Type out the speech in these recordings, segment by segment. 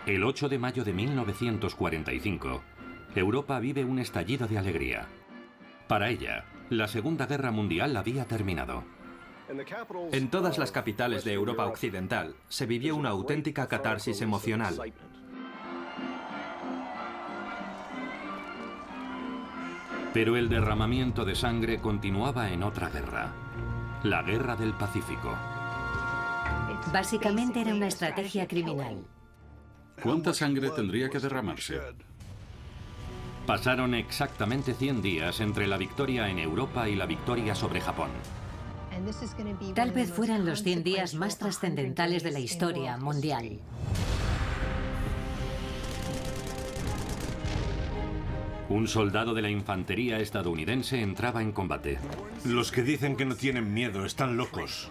El 8 de mayo de 1945, Europa vive un estallido de alegría. Para ella, la Segunda Guerra Mundial había terminado. En todas las capitales de Europa Occidental se vivió una auténtica catarsis emocional. Pero el derramamiento de sangre continuaba en otra guerra, la Guerra del Pacífico. Básicamente era una estrategia criminal. ¿Cuánta sangre tendría que derramarse? Pasaron exactamente 100 días entre la victoria en Europa y la victoria sobre Japón. Tal vez fueran los 100 días más trascendentales de la historia mundial. Un soldado de la infantería estadounidense entraba en combate. Los que dicen que no tienen miedo están locos.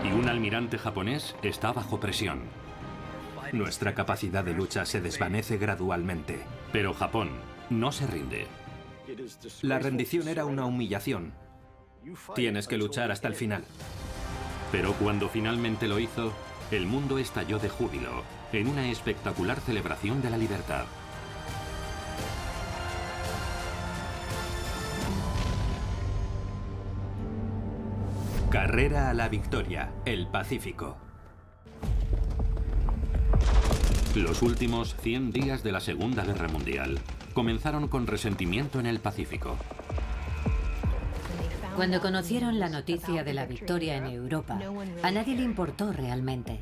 Y un almirante japonés está bajo presión. Nuestra capacidad de lucha se desvanece gradualmente. Pero Japón no se rinde. La rendición era una humillación. Tienes que luchar hasta el final. Pero cuando finalmente lo hizo, el mundo estalló de júbilo en una espectacular celebración de la libertad. Carrera a la victoria, el Pacífico. Los últimos 100 días de la Segunda Guerra Mundial comenzaron con resentimiento en el Pacífico. Cuando conocieron la noticia de la victoria en Europa, a nadie le importó realmente.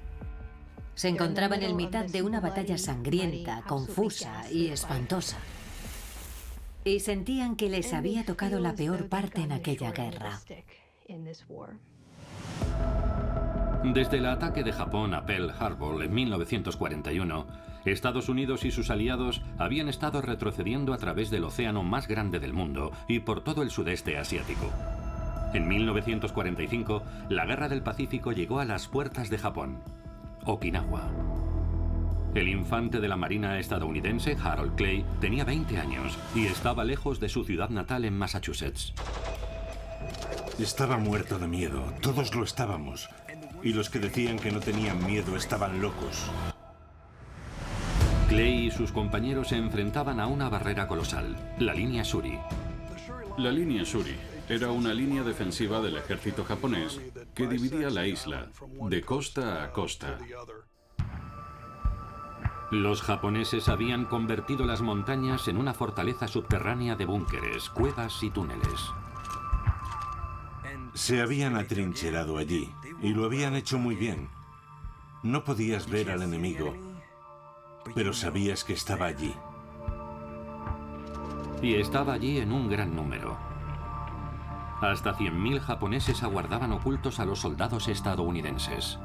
Se encontraban en mitad de una batalla sangrienta, confusa y espantosa. Y sentían que les había tocado la peor parte en aquella guerra. Desde el ataque de Japón a Pearl Harbor en 1941, Estados Unidos y sus aliados habían estado retrocediendo a través del océano más grande del mundo y por todo el sudeste asiático. En 1945, la Guerra del Pacífico llegó a las puertas de Japón, Okinawa. El infante de la Marina estadounidense, Harold Clay, tenía 20 años y estaba lejos de su ciudad natal en Massachusetts. Estaba muerto de miedo, todos lo estábamos. Y los que decían que no tenían miedo estaban locos. Clay y sus compañeros se enfrentaban a una barrera colosal, la línea Shuri. La línea Shuri era una línea defensiva del ejército japonés que dividía la isla de costa a costa. Los japoneses habían convertido las montañas en una fortaleza subterránea de búnkeres, cuevas y túneles. Se habían atrincherado allí y lo habían hecho muy bien. No podías ver al enemigo, pero sabías que estaba allí. Y estaba allí en un gran número. Hasta 100.000 japoneses aguardaban ocultos a los soldados estadounidenses.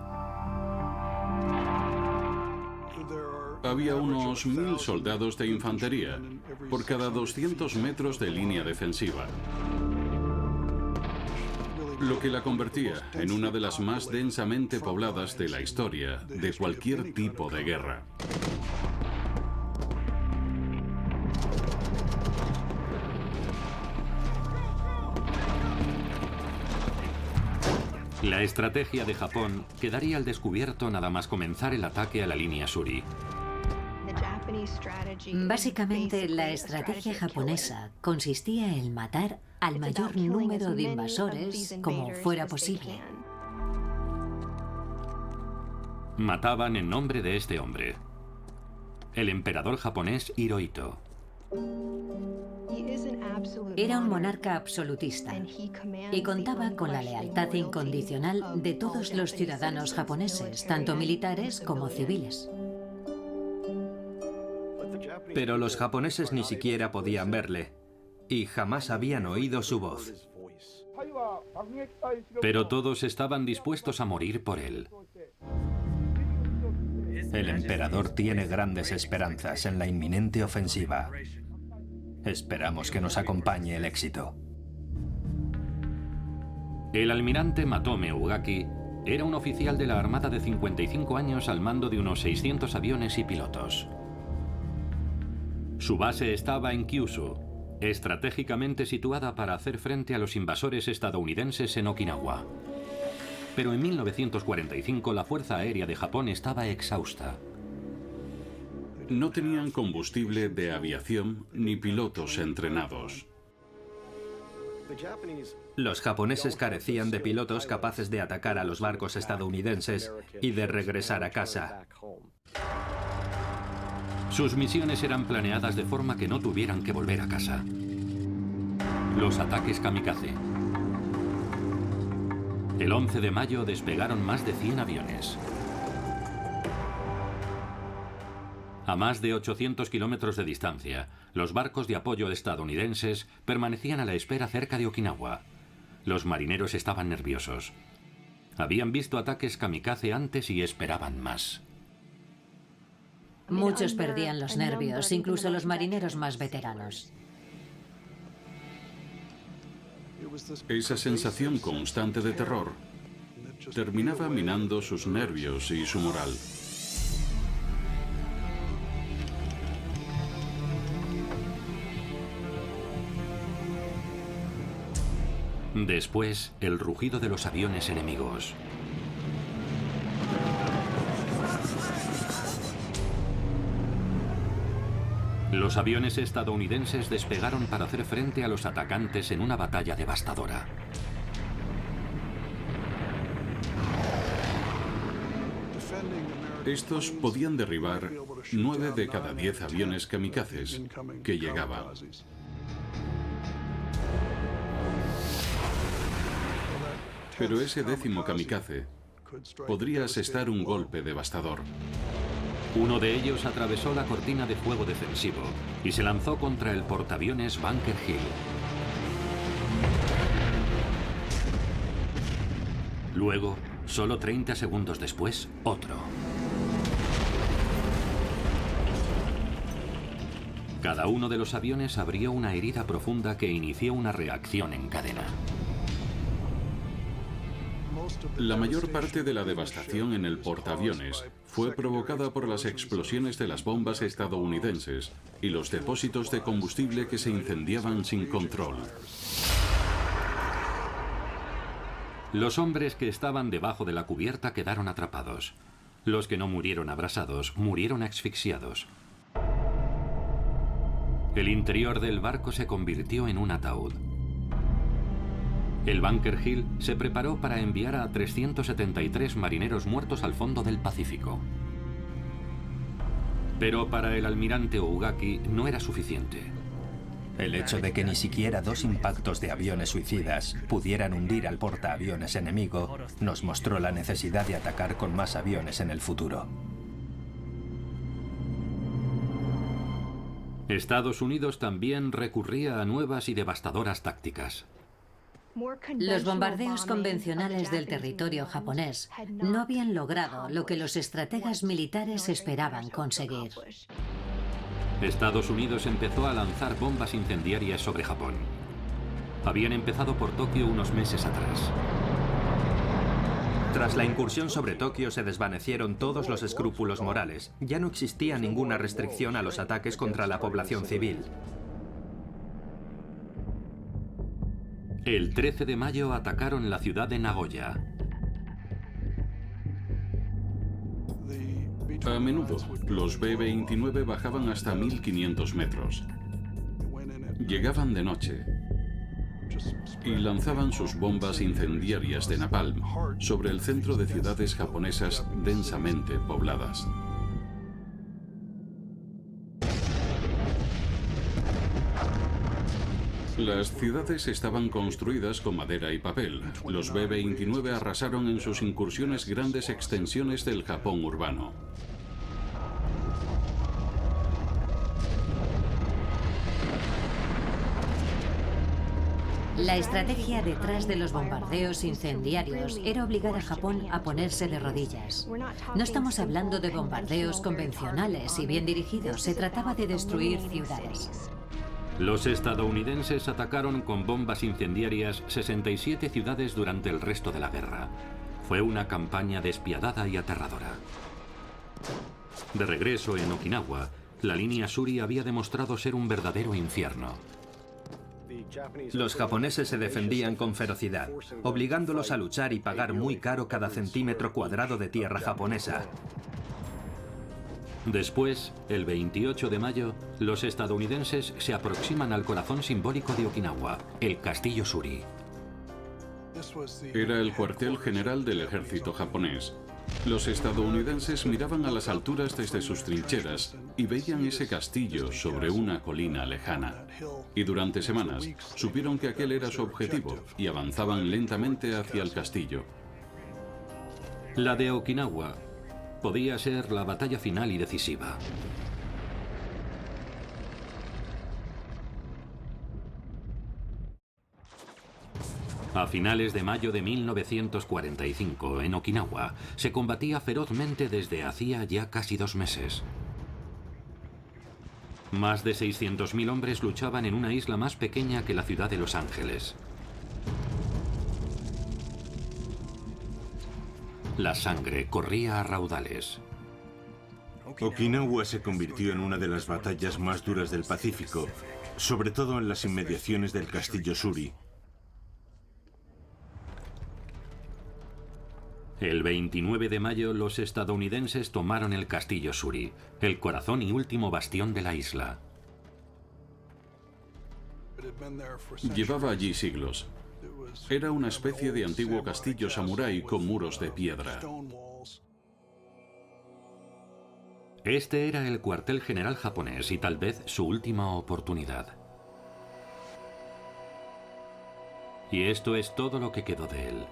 Había unos 1000 soldados de infantería por cada 200 metros de línea defensiva, lo que la convertía en una de las más densamente pobladas de la historia de cualquier tipo de guerra. La estrategia de Japón quedaría al descubierto nada más comenzar el ataque a la línea Shuri. Básicamente, la estrategia japonesa consistía en matar al mayor número de invasores como fuera posible. Mataban en nombre de este hombre, el emperador japonés Hirohito. Era un monarca absolutista y contaba con la lealtad incondicional de todos los ciudadanos japoneses, tanto militares como civiles. Pero los japoneses ni siquiera podían verle y jamás habían oído su voz. Pero todos estaban dispuestos a morir por él. El emperador tiene grandes esperanzas en la inminente ofensiva. Esperamos que nos acompañe el éxito. El almirante Matome Ugaki era un oficial de la Armada de 55 años al mando de unos 600 aviones y pilotos. Su base estaba en Kyushu, estratégicamente situada para hacer frente a los invasores estadounidenses en Okinawa. Pero en 1945 la Fuerza Aérea de Japón estaba exhausta. No tenían combustible de aviación ni pilotos entrenados. Los japoneses carecían de pilotos capaces de atacar a los barcos estadounidenses y de regresar a casa. Sus misiones eran planeadas de forma que no tuvieran que volver a casa. Los ataques kamikaze. El 11 de mayo despegaron más de 100 aviones. A más de 800 kilómetros de distancia, los barcos de apoyo estadounidenses permanecían a la espera cerca de Okinawa. Los marineros estaban nerviosos. Habían visto ataques kamikaze antes y esperaban más. Muchos perdían los nervios, incluso los marineros más veteranos. Esa sensación constante de terror terminaba minando sus nervios y su moral. Después, el rugido de los aviones enemigos. Los aviones estadounidenses despegaron para hacer frente a los atacantes en una batalla devastadora. Estos podían derribar 9 de cada 10 aviones kamikazes que llegaban. Pero ese 10º kamikaze podría asestar un golpe devastador. Uno de ellos atravesó la cortina de fuego defensivo y se lanzó contra el portaaviones Bunker Hill. Luego, solo 30 segundos después, otro. Cada uno de los aviones abrió una herida profunda que inició una reacción en cadena. La mayor parte de la devastación en el portaaviones fue provocada por las explosiones de las bombas estadounidenses y los depósitos de combustible que se incendiaban sin control. Los hombres que estaban debajo de la cubierta quedaron atrapados. Los que no murieron abrasados murieron asfixiados. El interior del barco se convirtió en un ataúd. El Bunker Hill se preparó para enviar a 373 marineros muertos al fondo del Pacífico. Pero para el almirante Ougaki no era suficiente. El hecho de que ni siquiera 2 impactos de aviones suicidas pudieran hundir al portaaviones enemigo nos mostró la necesidad de atacar con más aviones en el futuro. Estados Unidos también recurría a nuevas y devastadoras tácticas. Los bombardeos convencionales del territorio japonés no habían logrado lo que los estrategas militares esperaban conseguir. Estados Unidos empezó a lanzar bombas incendiarias sobre Japón. Habían empezado por Tokio unos meses atrás. Tras la incursión sobre Tokio se desvanecieron todos los escrúpulos morales. Ya no existía ninguna restricción a los ataques contra la población civil. El 13 de mayo atacaron la ciudad de Nagoya. A menudo, los B-29 bajaban hasta 1500 metros. Llegaban de noche y lanzaban sus bombas incendiarias de napalm sobre el centro de ciudades japonesas densamente pobladas. Las ciudades estaban construidas con madera y papel. Los B-29 arrasaron en sus incursiones grandes extensiones del Japón urbano. La estrategia detrás de los bombardeos incendiarios era obligar a Japón a ponerse de rodillas. No estamos hablando de bombardeos convencionales y bien dirigidos, se trataba de destruir ciudades. Los estadounidenses atacaron con bombas incendiarias 67 ciudades durante el resto de la guerra. Fue una campaña despiadada y aterradora. De regreso en Okinawa, la línea Shuri había demostrado ser un verdadero infierno. Los japoneses se defendían con ferocidad, obligándolos a luchar y pagar muy caro cada centímetro cuadrado de tierra japonesa. Después, el 28 de mayo, los estadounidenses se aproximan al corazón simbólico de Okinawa, el Castillo Shuri. Era el cuartel general del ejército japonés. Los estadounidenses miraban a las alturas desde sus trincheras y veían ese castillo sobre una colina lejana. Y durante semanas supieron que aquel era su objetivo y avanzaban lentamente hacia el castillo. La de Okinawa podía ser la batalla final y decisiva. A finales de mayo de 1945, en Okinawa, se combatía ferozmente desde hacía ya casi 2 meses. Más de 600.000 hombres luchaban en una isla más pequeña que la ciudad de Los Ángeles. La sangre corría a raudales. Okinawa se convirtió en una de las batallas más duras del Pacífico, sobre todo en las inmediaciones del Castillo Shuri. El 29 de mayo, los estadounidenses tomaron el Castillo Shuri, el corazón y último bastión de la isla. Llevaba allí siglos. Era una especie de antiguo castillo samurái con muros de piedra. Este era el cuartel general japonés y tal vez su última oportunidad. Y esto es todo lo que quedó de él.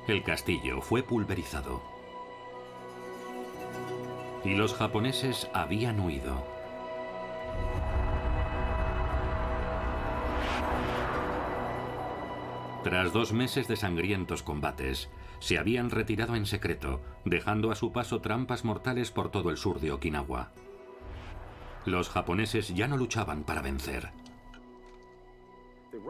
El castillo fue pulverizado. Y los japoneses habían huido. Tras 2 meses de sangrientos combates, se habían retirado en secreto, dejando a su paso trampas mortales por todo el sur de Okinawa. Los japoneses ya no luchaban para vencer.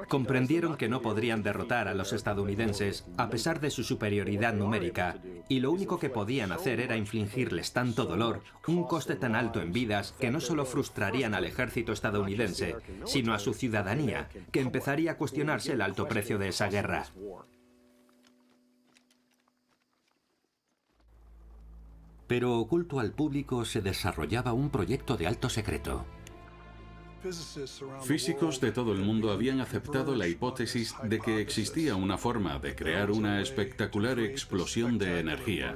Comprendieron que no podrían derrotar a los estadounidenses a pesar de su superioridad numérica, y lo único que podían hacer era infligirles tanto dolor, un coste tan alto en vidas, que no solo frustrarían al ejército estadounidense, sino a su ciudadanía, que empezaría a cuestionarse el alto precio de esa guerra. Pero oculto al público se desarrollaba un proyecto de alto secreto. Físicos de todo el mundo habían aceptado la hipótesis de que existía una forma de crear una espectacular explosión de energía.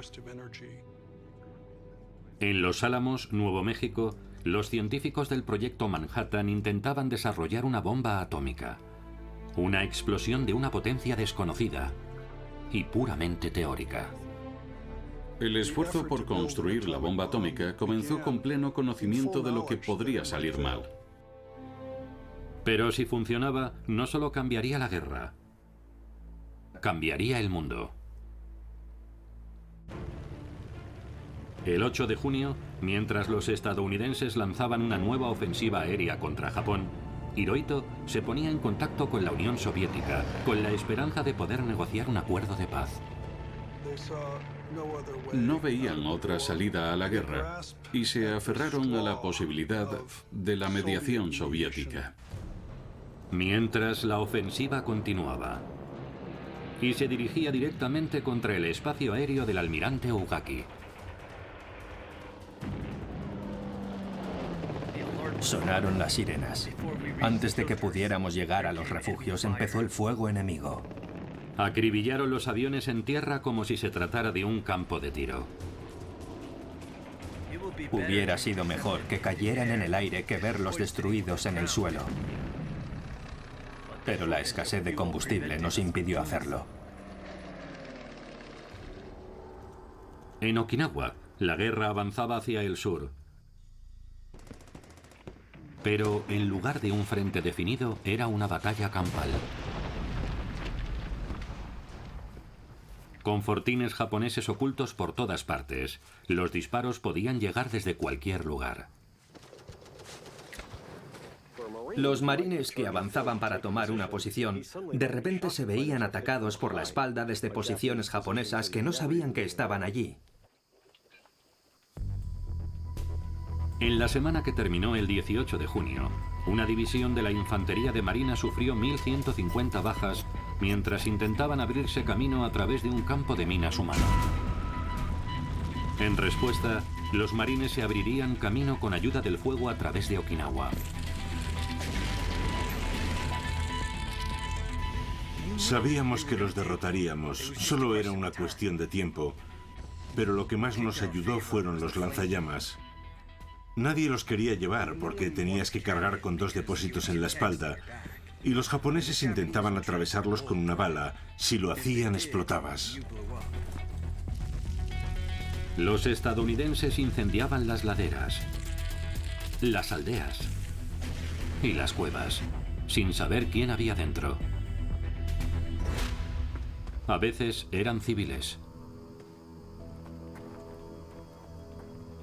En Los Álamos, Nuevo México, los científicos del proyecto Manhattan intentaban desarrollar una bomba atómica. Una explosión de una potencia desconocida y puramente teórica. El esfuerzo por construir la bomba atómica comenzó con pleno conocimiento de lo que podría salir mal. Pero si funcionaba, no solo cambiaría la guerra, cambiaría el mundo. El 8 de junio, mientras los estadounidenses lanzaban una nueva ofensiva aérea contra Japón, Hirohito se ponía en contacto con la Unión Soviética, con la esperanza de poder negociar un acuerdo de paz. No veían otra salida a la guerra y se aferraron a la posibilidad de la mediación soviética. Mientras la ofensiva continuaba y se dirigía directamente contra el espacio aéreo del almirante Ugaki. Sonaron las sirenas. Antes de que pudiéramos llegar a los refugios, empezó el fuego enemigo. Acribillaron los aviones en tierra como si se tratara de un campo de tiro. Hubiera sido mejor que cayeran en el aire que verlos destruidos en el suelo. Pero la escasez de combustible nos impidió hacerlo. En Okinawa, la guerra avanzaba hacia el sur. Pero en lugar de un frente definido, era una batalla campal. Con fortines japoneses ocultos por todas partes, los disparos podían llegar desde cualquier lugar. Los marines que avanzaban para tomar una posición, de repente se veían atacados por la espalda desde posiciones japonesas que no sabían que estaban allí. En la semana que terminó el 18 de junio, una división de la Infantería de Marina sufrió 1.150 bajas mientras intentaban abrirse camino a través de un campo de minas humano. En respuesta, los marines se abrirían camino con ayuda del fuego a través de Okinawa. Sabíamos que los derrotaríamos, solo era una cuestión de tiempo. Pero lo que más nos ayudó fueron los lanzallamas. Nadie los quería llevar porque tenías que cargar con 2 depósitos en la espalda. Y los japoneses intentaban atravesarlos con una bala. Si lo hacían, explotabas. Los estadounidenses incendiaban las laderas, las aldeas y las cuevas, sin saber quién había dentro. A veces eran civiles.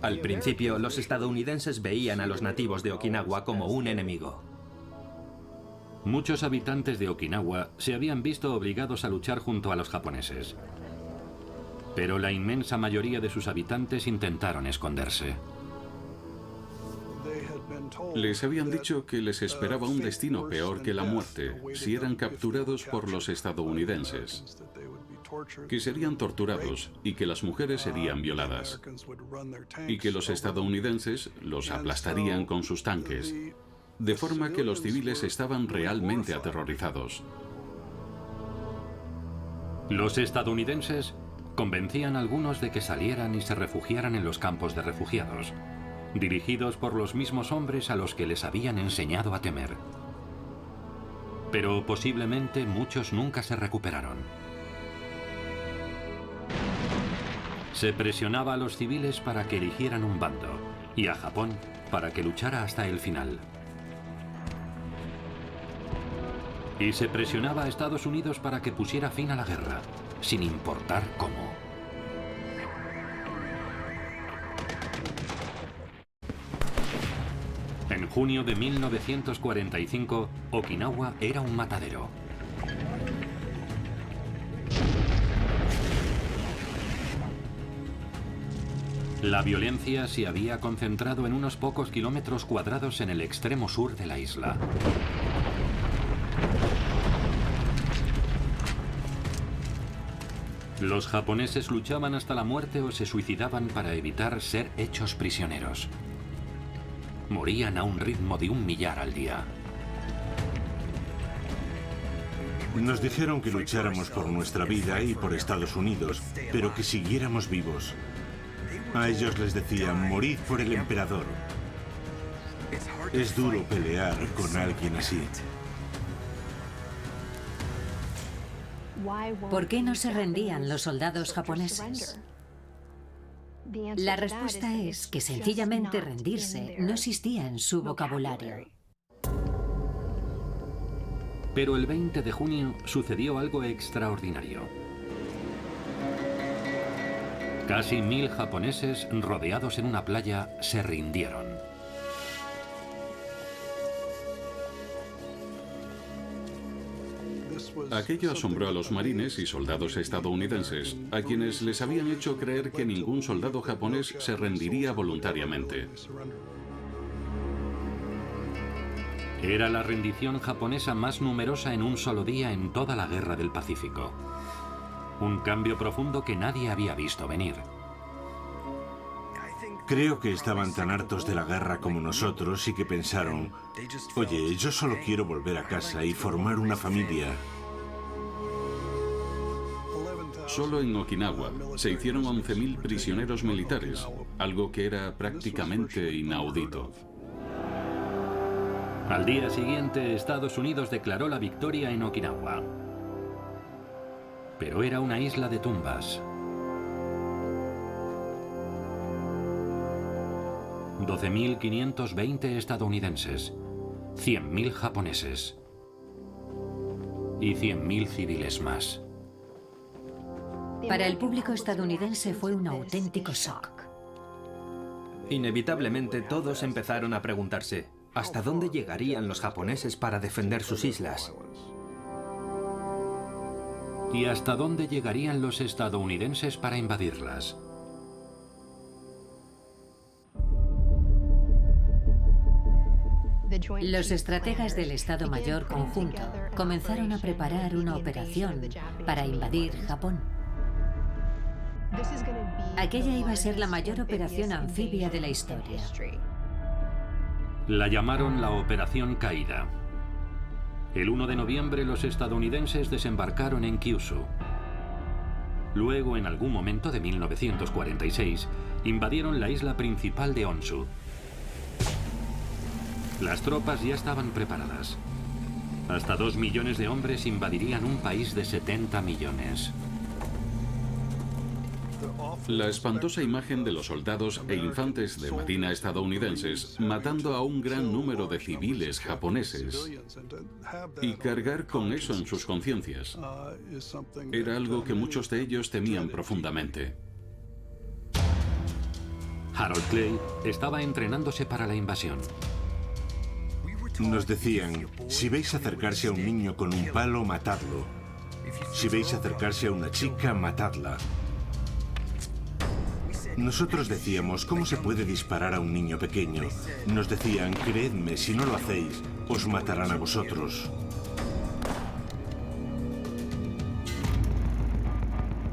Al principio, los estadounidenses veían a los nativos de Okinawa como un enemigo. Muchos habitantes de Okinawa se habían visto obligados a luchar junto a los japoneses. Pero la inmensa mayoría de sus habitantes intentaron esconderse. Les habían dicho que les esperaba un destino peor que la muerte si eran capturados por los estadounidenses, que serían torturados y que las mujeres serían violadas, y que los estadounidenses los aplastarían con sus tanques, de forma que los civiles estaban realmente aterrorizados. Los estadounidenses convencían a algunos de que salieran y se refugiaran en los campos de refugiados, dirigidos por los mismos hombres a los que les habían enseñado a temer. Pero posiblemente muchos nunca se recuperaron. Se presionaba a los civiles para que eligieran un bando y a Japón para que luchara hasta el final. Y se presionaba a Estados Unidos para que pusiera fin a la guerra, sin importar cómo. En junio de 1945, Okinawa era un matadero. La violencia se había concentrado en unos pocos kilómetros cuadrados en el extremo sur de la isla. Los japoneses luchaban hasta la muerte o se suicidaban para evitar ser hechos prisioneros. Morían a un ritmo de 1 millar al día. Nos dijeron que lucháramos por nuestra vida y por Estados Unidos, pero que siguiéramos vivos. A ellos les decían, morid por el emperador. Es duro pelear con alguien así. ¿Por qué no se rendían los soldados japoneses? La respuesta es que sencillamente rendirse no existía en su vocabulario. Pero el 20 de junio sucedió algo extraordinario. Casi 1000 japoneses rodeados en una playa se rindieron. Aquello asombró a los marines y soldados estadounidenses, a quienes les habían hecho creer que ningún soldado japonés se rendiría voluntariamente. Era la rendición japonesa más numerosa en un solo día en toda la Guerra del Pacífico. Un cambio profundo que nadie había visto venir. Creo que estaban tan hartos de la guerra como nosotros y que pensaron, oye, yo solo quiero volver a casa y formar una familia. Solo en Okinawa se hicieron 11.000 prisioneros militares, algo que era prácticamente inaudito. Al día siguiente, Estados Unidos declaró la victoria en Okinawa. Pero era una isla de tumbas. 12.520 estadounidenses, 100.000 japoneses y 100.000 civiles más. Para el público estadounidense fue un auténtico shock. Inevitablemente todos empezaron a preguntarse, ¿hasta dónde llegarían los japoneses para defender sus islas? ¿Y hasta dónde llegarían los estadounidenses para invadirlas? Los estrategas del Estado Mayor Conjunto comenzaron a preparar una operación para invadir Japón. Aquella iba a ser la mayor operación anfibia de la historia. La llamaron la Operación Caída. El 1 de noviembre los estadounidenses desembarcaron en Kyushu. Luego, en algún momento de 1946, invadieron la isla principal de Honshu. Las tropas ya estaban preparadas. Hasta 2 millones de hombres invadirían un país de 70 millones. La espantosa imagen de los soldados e infantes de marina estadounidenses matando a un gran número de civiles japoneses y cargar con eso en sus conciencias era algo que muchos de ellos temían profundamente. Harold Clay estaba entrenándose para la invasión. Nos decían, si veis acercarse a un niño con un palo, matadlo. Si veis acercarse a una chica, matadla. Nosotros decíamos, ¿cómo se puede disparar a un niño pequeño? Nos decían, creedme, si no lo hacéis, os matarán a vosotros.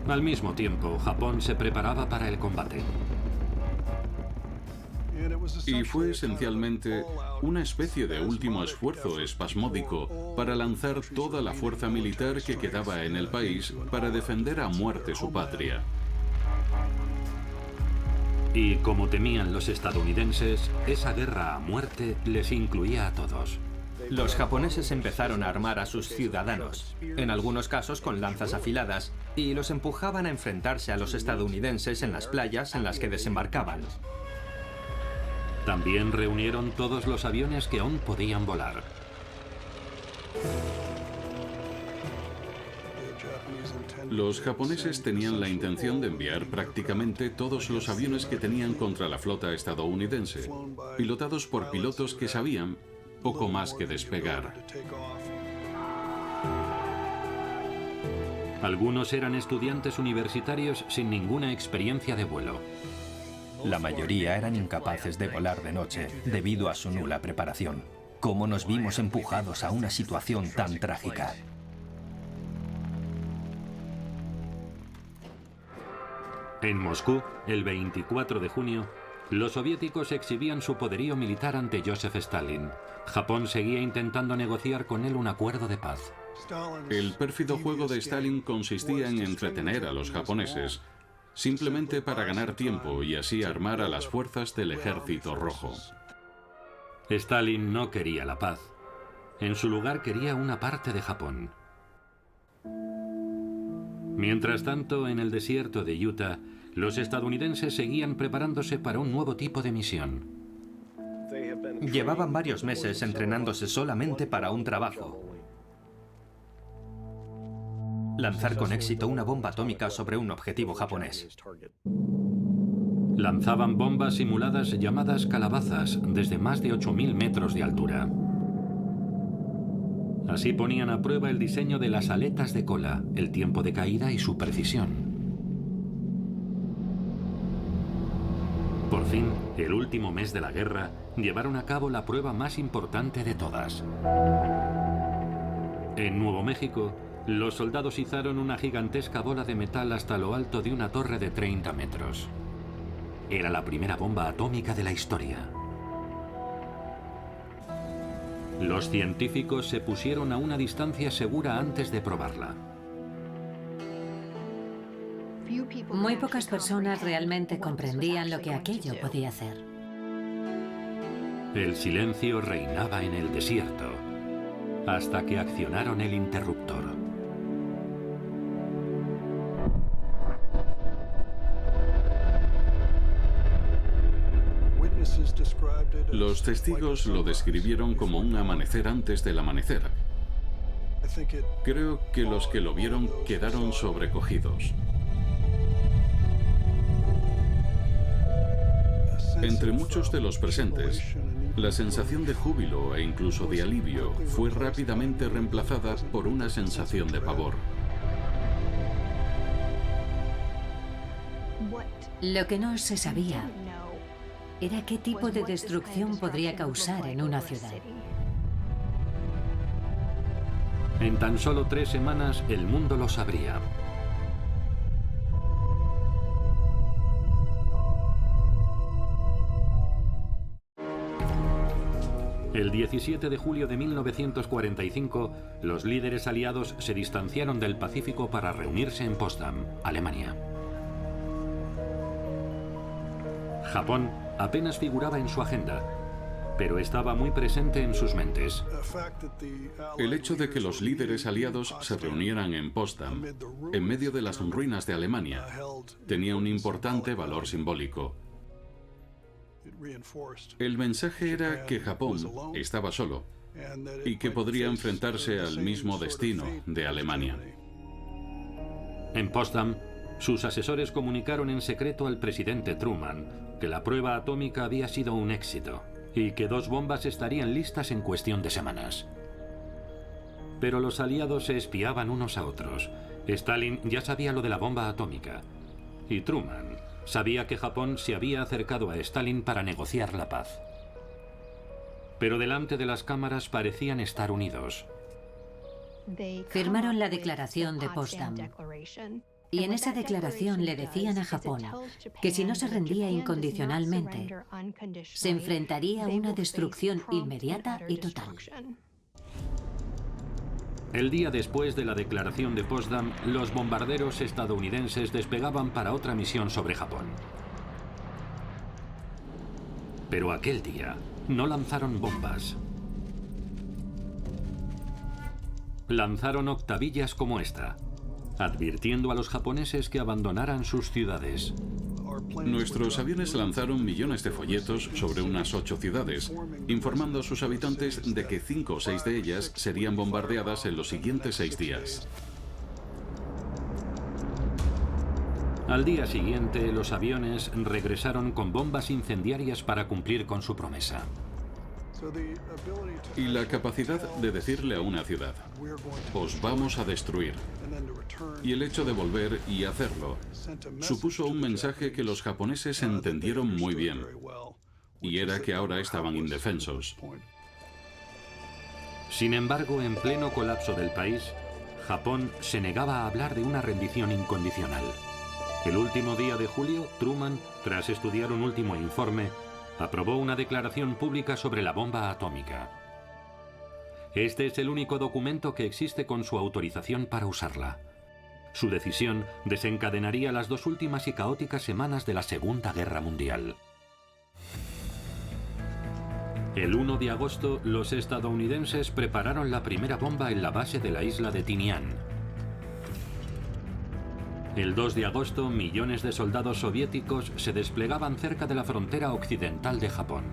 Al mismo tiempo, Japón se preparaba para el combate. Y fue esencialmente una especie de último esfuerzo espasmódico para lanzar toda la fuerza militar que quedaba en el país para defender a muerte su patria. Y como temían los estadounidenses, esa guerra a muerte les incluía a todos. Los japoneses empezaron a armar a sus ciudadanos, en algunos casos con lanzas afiladas, y los empujaban a enfrentarse a los estadounidenses en las playas en las que desembarcaban. También reunieron todos los aviones que aún podían volar. Los japoneses tenían la intención de enviar prácticamente todos los aviones que tenían contra la flota estadounidense, pilotados por pilotos que sabían poco más que despegar. Algunos eran estudiantes universitarios sin ninguna experiencia de vuelo. La mayoría eran incapaces de volar de noche debido a su nula preparación. ¿Cómo nos vimos empujados a una situación tan trágica? En Moscú, el 24 de junio, los soviéticos exhibían su poderío militar ante Joseph Stalin. Japón seguía intentando negociar con él un acuerdo de paz. El pérfido juego de Stalin consistía en entretener a los japoneses, simplemente para ganar tiempo y así armar a las fuerzas del Ejército Rojo. Stalin no quería la paz. En su lugar quería una parte de Japón. Mientras tanto, en el desierto de Utah, los estadounidenses seguían preparándose para un nuevo tipo de misión. Llevaban varios meses entrenándose solamente para un trabajo: lanzar con éxito una bomba atómica sobre un objetivo japonés. Lanzaban bombas simuladas llamadas calabazas desde más de 8.000 metros de altura. Así ponían a prueba el diseño de las aletas de cola, el tiempo de caída y su precisión. Por fin, el último mes de la guerra, llevaron a cabo la prueba más importante de todas. En Nuevo México, los soldados izaron una gigantesca bola de metal hasta lo alto de una torre de 30 metros. Era la primera bomba atómica de la historia. Los científicos se pusieron a una distancia segura antes de probarla. Muy pocas personas realmente comprendían lo que aquello podía hacer. El silencio reinaba en el desierto, hasta que accionaron el interruptor. Los testigos lo describieron como un amanecer antes del amanecer. Creo que los que lo vieron quedaron sobrecogidos. Entre muchos de los presentes, la sensación de júbilo e incluso de alivio fue rápidamente reemplazada por una sensación de pavor. Lo que no se sabía era qué tipo de destrucción podría causar en una ciudad. En tan solo 3 semanas, el mundo lo sabría. El 17 de julio de 1945, los líderes aliados se distanciaron del Pacífico para reunirse en Potsdam, Alemania. Japón apenas figuraba en su agenda, pero estaba muy presente en sus mentes. El hecho de que los líderes aliados se reunieran en Potsdam, en medio de las ruinas de Alemania, tenía un importante valor simbólico. El mensaje era que Japón estaba solo y que podría enfrentarse al mismo destino de Alemania. En Potsdam, sus asesores comunicaron en secreto al presidente Truman que la prueba atómica había sido un éxito y que 2 bombas estarían listas en cuestión de semanas. Pero los aliados se espiaban unos a otros. Stalin ya sabía lo de la bomba atómica y Truman sabía que Japón se había acercado a Stalin para negociar la paz. Pero delante de las cámaras parecían estar unidos. Firmaron la declaración de Potsdam. Y en esa declaración le decían a Japón que si no se rendía incondicionalmente, se enfrentaría a una destrucción inmediata y total. El día después de la declaración de Potsdam, los bombarderos estadounidenses despegaban para otra misión sobre Japón. Pero aquel día no lanzaron bombas. Lanzaron octavillas como esta, advirtiendo a los japoneses que abandonaran sus ciudades. Nuestros aviones lanzaron millones de folletos sobre unas 8 ciudades, informando a sus habitantes de que 5 o 6 de ellas serían bombardeadas en los siguientes 6 días. Al día siguiente, los aviones regresaron con bombas incendiarias para cumplir con su promesa. Y la capacidad de decirle a una ciudad, os vamos a destruir, y el hecho de volver y hacerlo, supuso un mensaje que los japoneses entendieron muy bien, y era que ahora estaban indefensos. Sin embargo, en pleno colapso del país, Japón se negaba a hablar de una rendición incondicional. El último día de julio, Truman, tras estudiar un último informe, aprobó una declaración pública sobre la bomba atómica. Este es el único documento que existe con su autorización para usarla. Su decisión desencadenaría las 2 últimas y caóticas semanas de la Segunda Guerra Mundial. El 1 de agosto, los estadounidenses prepararon la primera bomba en la base de la isla de Tinian. El 2 de agosto, millones de soldados soviéticos se desplegaban cerca de la frontera occidental de Japón.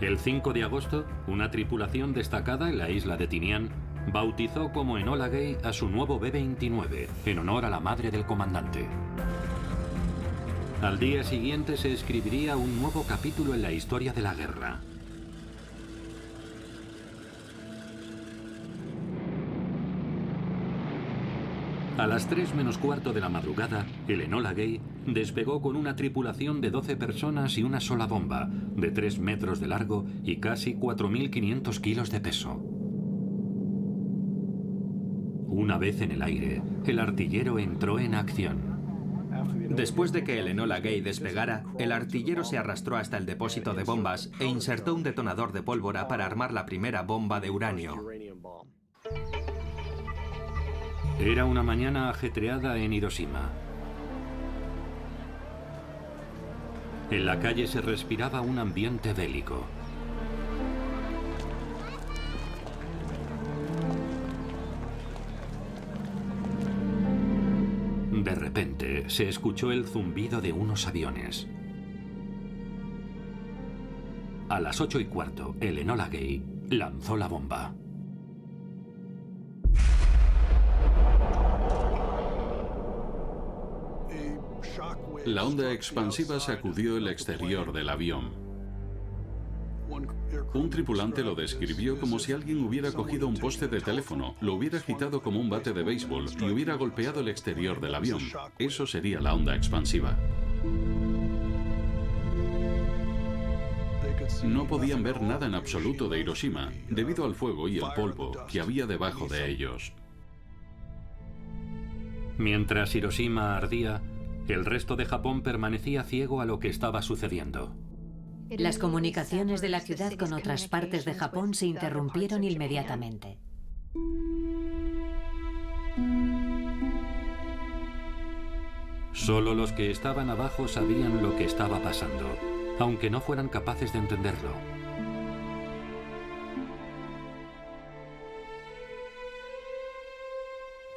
El 5 de agosto, una tripulación destacada en la isla de Tinian bautizó como Enola Gay a su nuevo B-29, en honor a la madre del comandante. Al día siguiente se escribiría un nuevo capítulo en la historia de la guerra. A las 3 menos cuarto de la madrugada, el Enola Gay despegó con una tripulación de 12 personas y una sola bomba, de 3 metros de largo y casi 4.500 kilos de peso. Una vez en el aire, el artillero entró en acción. Después de que el Enola Gay despegara, el artillero se arrastró hasta el depósito de bombas e insertó un detonador de pólvora para armar la primera bomba de uranio. Era una mañana ajetreada en Hiroshima. En la calle se respiraba un ambiente bélico. De repente, se escuchó el zumbido de unos aviones. A las 8:15, el Enola Gay lanzó la bomba. La onda expansiva sacudió el exterior del avión. Un tripulante lo describió como si alguien hubiera cogido un poste de teléfono, lo hubiera agitado como un bate de béisbol y hubiera golpeado el exterior del avión. Eso sería la onda expansiva. No podían ver nada en absoluto de Hiroshima, debido al fuego y el polvo que había debajo de ellos. Mientras Hiroshima ardía, el resto de Japón permanecía ciego a lo que estaba sucediendo. Las comunicaciones de la ciudad con otras partes de Japón se interrumpieron inmediatamente. Solo los que estaban abajo sabían lo que estaba pasando, aunque no fueran capaces de entenderlo.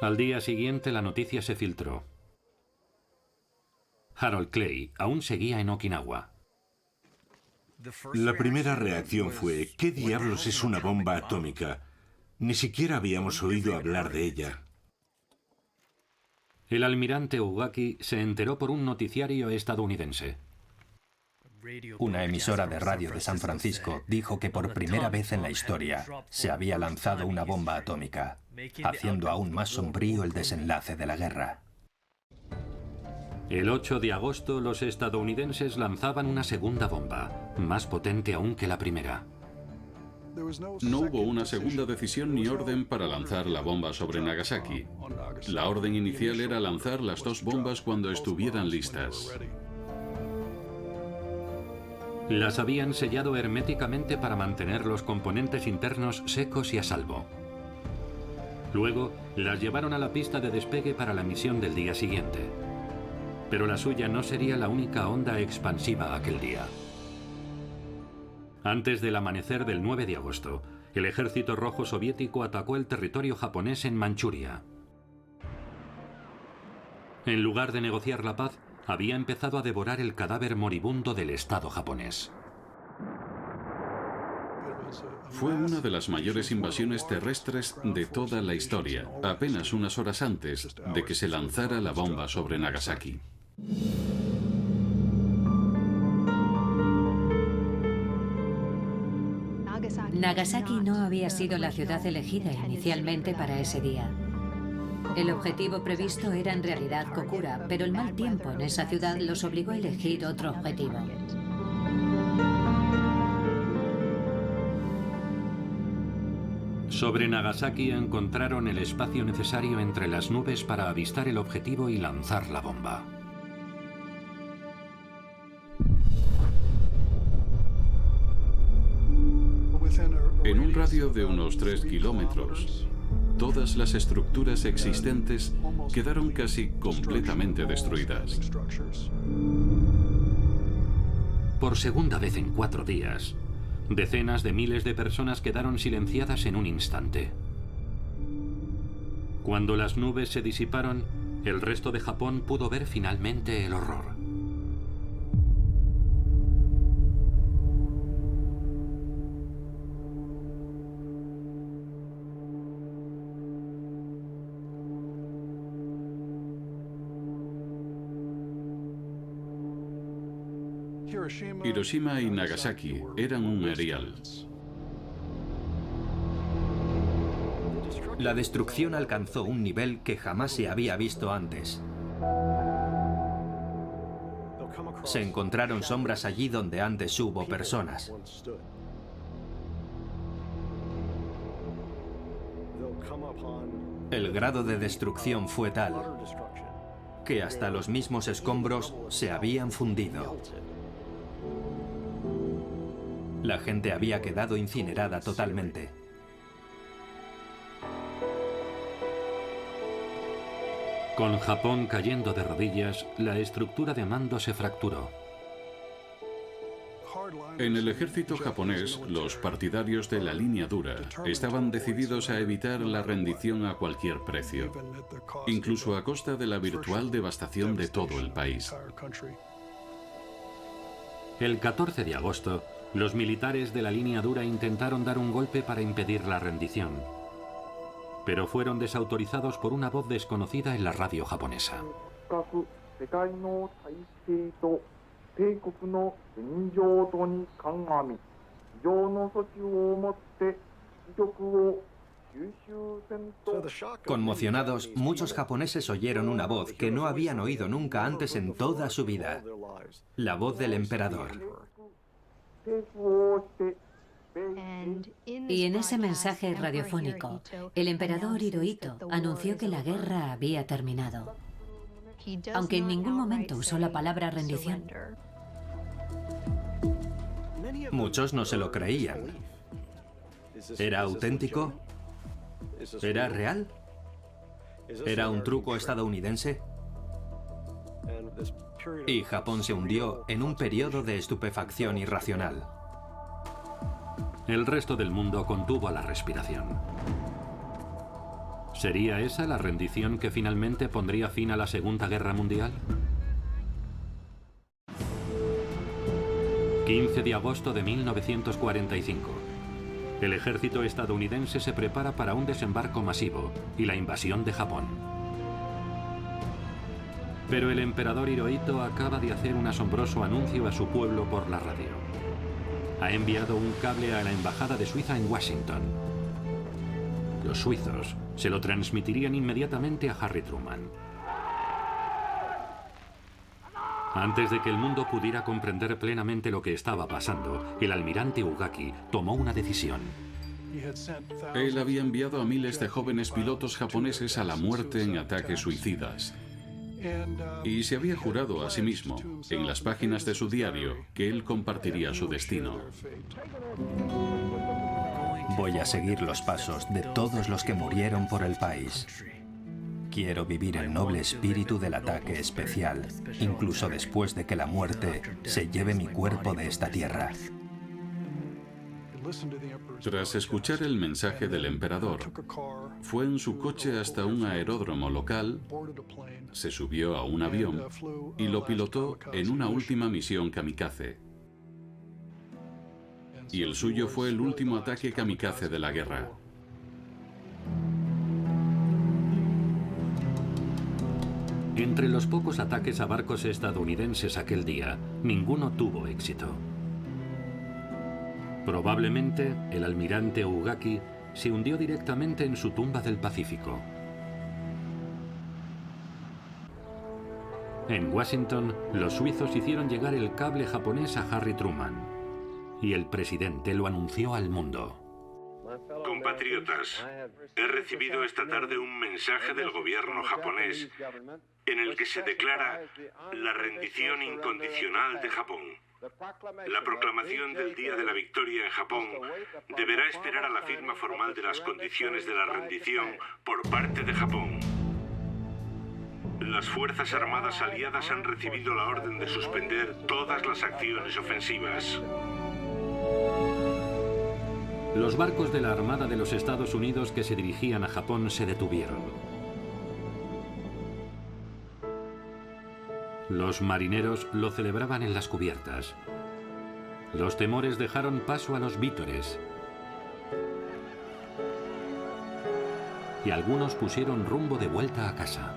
Al día siguiente la noticia se filtró. Harold Clay aún seguía en Okinawa. La primera reacción fue, ¿qué diablos es una bomba atómica? Ni siquiera habíamos oído hablar de ella. El almirante Ugaki se enteró por un noticiario estadounidense. Una emisora de radio de San Francisco dijo que por primera vez en la historia se había lanzado una bomba atómica, haciendo aún más sombrío el desenlace de la guerra. El 8 de agosto los estadounidenses lanzaban una segunda bomba, más potente aún que la primera. No hubo una segunda decisión ni orden para lanzar la bomba sobre Nagasaki. La orden inicial era lanzar las dos bombas cuando estuvieran listas. Las habían sellado herméticamente para mantener los componentes internos secos y a salvo. Luego, las llevaron a la pista de despegue para la misión del día siguiente. Pero la suya no sería la única onda expansiva aquel día. Antes del amanecer del 9 de agosto, el ejército rojo soviético atacó el territorio japonés en Manchuria. En lugar de negociar la paz, había empezado a devorar el cadáver moribundo del Estado japonés. Fue una de las mayores invasiones terrestres de toda la historia, apenas unas horas antes de que se lanzara la bomba sobre Nagasaki. Nagasaki no había sido la ciudad elegida inicialmente para ese día. El objetivo previsto era en realidad Kokura, pero el mal tiempo en esa ciudad los obligó a elegir otro objetivo. Sobre Nagasaki encontraron el espacio necesario entre las nubes para avistar el objetivo y lanzar la bomba. En un radio de unos 3 kilómetros, todas las estructuras existentes quedaron casi completamente destruidas. Por segunda vez en 4 días, decenas de miles de personas quedaron silenciadas en un instante. Cuando las nubes se disiparon, el resto de Japón pudo ver finalmente el horror. Hiroshima y Nagasaki eran un erial. La destrucción alcanzó un nivel que jamás se había visto antes. Se encontraron sombras allí donde antes hubo personas. El grado de destrucción fue tal que hasta los mismos escombros se habían fundido. La gente había quedado incinerada totalmente. Con Japón cayendo de rodillas, la estructura de mando se fracturó. En el ejército japonés, los partidarios de la línea dura estaban decididos a evitar la rendición a cualquier precio, incluso a costa de la virtual devastación de todo el país. El 14 de agosto, los militares de la línea dura intentaron dar un golpe para impedir la rendición, pero fueron desautorizados por una voz desconocida en la radio japonesa. Conmocionados, muchos japoneses oyeron una voz que no habían oído nunca antes en toda su vida: la voz del emperador. Y en ese mensaje radiofónico, el emperador Hirohito anunció que la guerra había terminado, aunque en ningún momento usó la palabra rendición. Muchos no se lo creían. ¿Era auténtico? ¿Era real? ¿Era un truco estadounidense? Y Japón se hundió en un periodo de estupefacción irracional. El resto del mundo contuvo la respiración. ¿Sería esa la rendición que finalmente pondría fin a la Segunda Guerra Mundial? 15 de agosto de 1945. El ejército estadounidense se prepara para un desembarco masivo y la invasión de Japón. Pero el emperador Hirohito acaba de hacer un asombroso anuncio a su pueblo por la radio. Ha enviado un cable a la embajada de Suiza en Washington. Los suizos se lo transmitirían inmediatamente a Harry Truman. Antes de que el mundo pudiera comprender plenamente lo que estaba pasando, el almirante Ugaki tomó una decisión. Él había enviado a miles de jóvenes pilotos japoneses a la muerte en ataques suicidas. Y se había jurado a sí mismo, en las páginas de su diario, que él compartiría su destino. Voy a seguir los pasos de todos los que murieron por el país. Quiero vivir el noble espíritu del ataque especial, incluso después de que la muerte se lleve mi cuerpo de esta tierra. Tras escuchar el mensaje del emperador, fue en su coche hasta un aeródromo local, se subió a un avión y lo pilotó en una última misión kamikaze. Y el suyo fue el último ataque kamikaze de la guerra. Entre los pocos ataques a barcos estadounidenses aquel día, ninguno tuvo éxito. Probablemente el almirante Ugaki se hundió directamente en su tumba del Pacífico. En Washington, los suizos hicieron llegar el cable japonés a Harry Truman, y el presidente lo anunció al mundo. Compatriotas, he recibido esta tarde un mensaje del gobierno japonés en el que se declara la rendición incondicional de Japón. La proclamación del Día de la Victoria en Japón deberá esperar a la firma formal de las condiciones de la rendición por parte de Japón. Las Fuerzas Armadas aliadas han recibido la orden de suspender todas las acciones ofensivas. Los barcos de la Armada de los Estados Unidos que se dirigían a Japón se detuvieron. Los marineros lo celebraban en las cubiertas. Los temores dejaron paso a los vítores. Y algunos pusieron rumbo de vuelta a casa.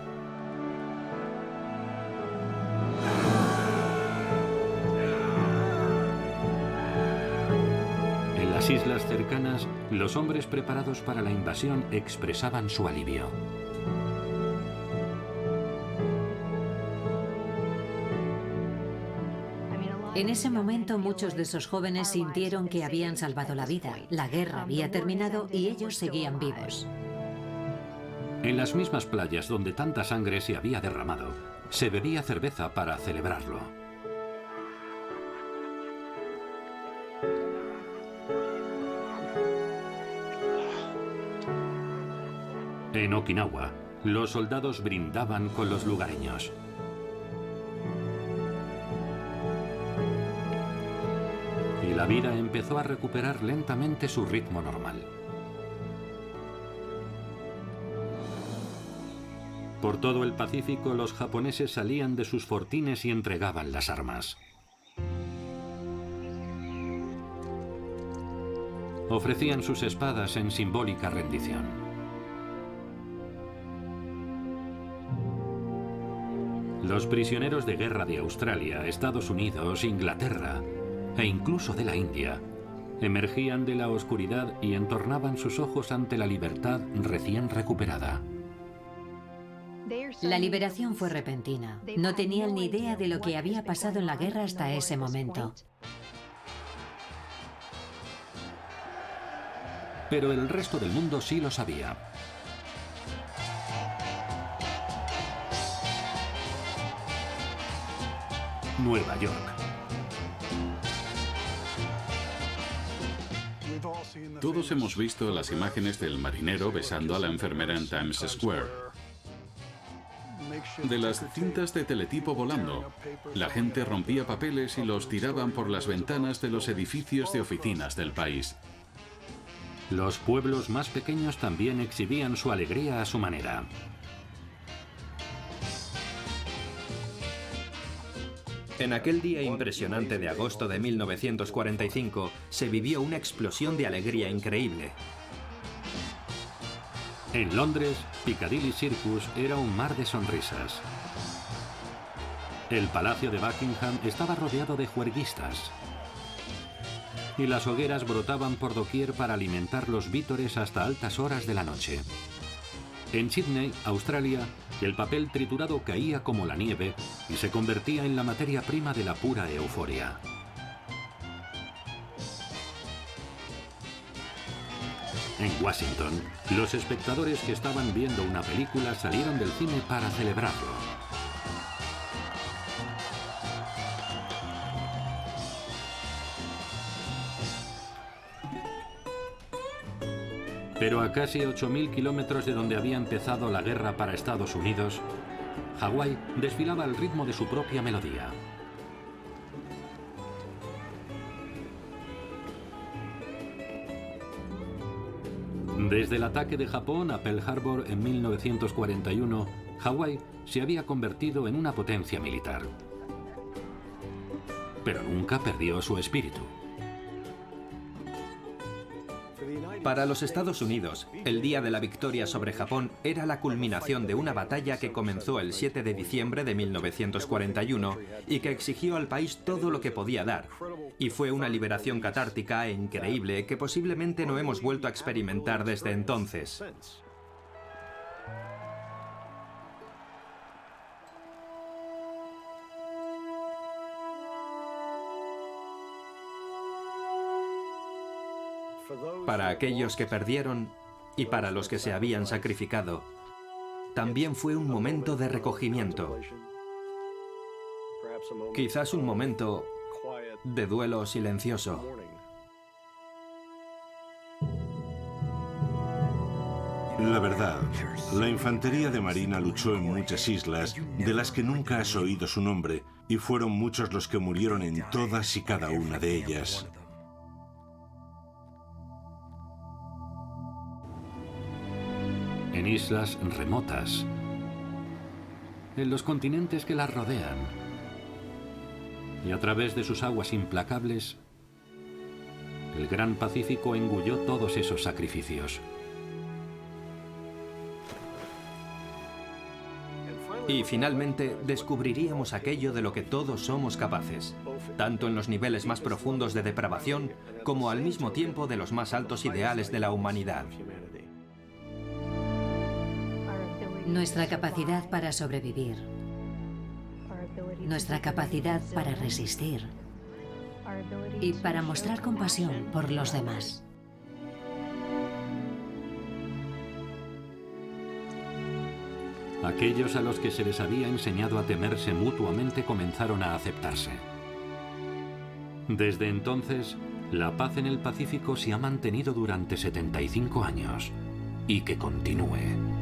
En las islas cercanas, los hombres preparados para la invasión expresaban su alivio. En ese momento muchos de esos jóvenes sintieron que habían salvado la vida. La guerra había terminado y ellos seguían vivos. En las mismas playas donde tanta sangre se había derramado, se bebía cerveza para celebrarlo. En Okinawa, los soldados brindaban con los lugareños. Y la vida empezó a recuperar lentamente su ritmo normal. Por todo el Pacífico, los japoneses salían de sus fortines y entregaban las armas. Ofrecían sus espadas en simbólica rendición. Los prisioneros de guerra de Australia, Estados Unidos, Inglaterra e incluso de la India emergían de la oscuridad y entornaban sus ojos ante la libertad recién recuperada. La liberación fue repentina. No tenían ni idea de lo que había pasado en la guerra hasta ese momento. Pero el resto del mundo sí lo sabía. Nueva York. Todos hemos visto las imágenes del marinero besando a la enfermera en Times Square. De las cintas de teletipo volando. La gente rompía papeles y los tiraban por las ventanas de los edificios de oficinas del país. Los pueblos más pequeños también exhibían su alegría a su manera. En aquel día impresionante de agosto de 1945 se vivió una explosión de alegría increíble. En Londres, Piccadilly Circus era un mar de sonrisas. El Palacio de Buckingham estaba rodeado de juerguistas. Y las hogueras brotaban por doquier para alimentar los vítores hasta altas horas de la noche. En Sydney, Australia, el papel triturado caía como la nieve y se convertía en la materia prima de la pura euforia. En Washington, los espectadores que estaban viendo una película salieron del cine para celebrarlo. Pero a casi 8.000 kilómetros de donde había empezado la guerra para Estados Unidos, Hawái desfilaba al ritmo de su propia melodía. Desde el ataque de Japón a Pearl Harbor en 1941, Hawái se había convertido en una potencia militar. Pero nunca perdió su espíritu. Para los Estados Unidos, el día de la victoria sobre Japón era la culminación de una batalla que comenzó el 7 de diciembre de 1941 y que exigió al país todo lo que podía dar. Y fue una liberación catártica e increíble que posiblemente no hemos vuelto a experimentar desde entonces. Para aquellos que perdieron y para los que se habían sacrificado, también fue un momento de recogimiento. Quizás un momento de duelo silencioso. La verdad, la infantería de marina luchó en muchas islas de las que nunca has oído su nombre, y fueron muchos los que murieron en todas y cada una de ellas. En islas remotas, en los continentes que las rodean, y a través de sus aguas implacables, el gran Pacífico engulló todos esos sacrificios. Y finalmente descubriríamos aquello de lo que todos somos capaces, tanto en los niveles más profundos de depravación como al mismo tiempo de los más altos ideales de la humanidad. Nuestra capacidad para sobrevivir, nuestra capacidad para resistir y para mostrar compasión por los demás. Aquellos a los que se les había enseñado a temerse mutuamente comenzaron a aceptarse. Desde entonces, la paz en el Pacífico se ha mantenido durante 75 años y que continúe.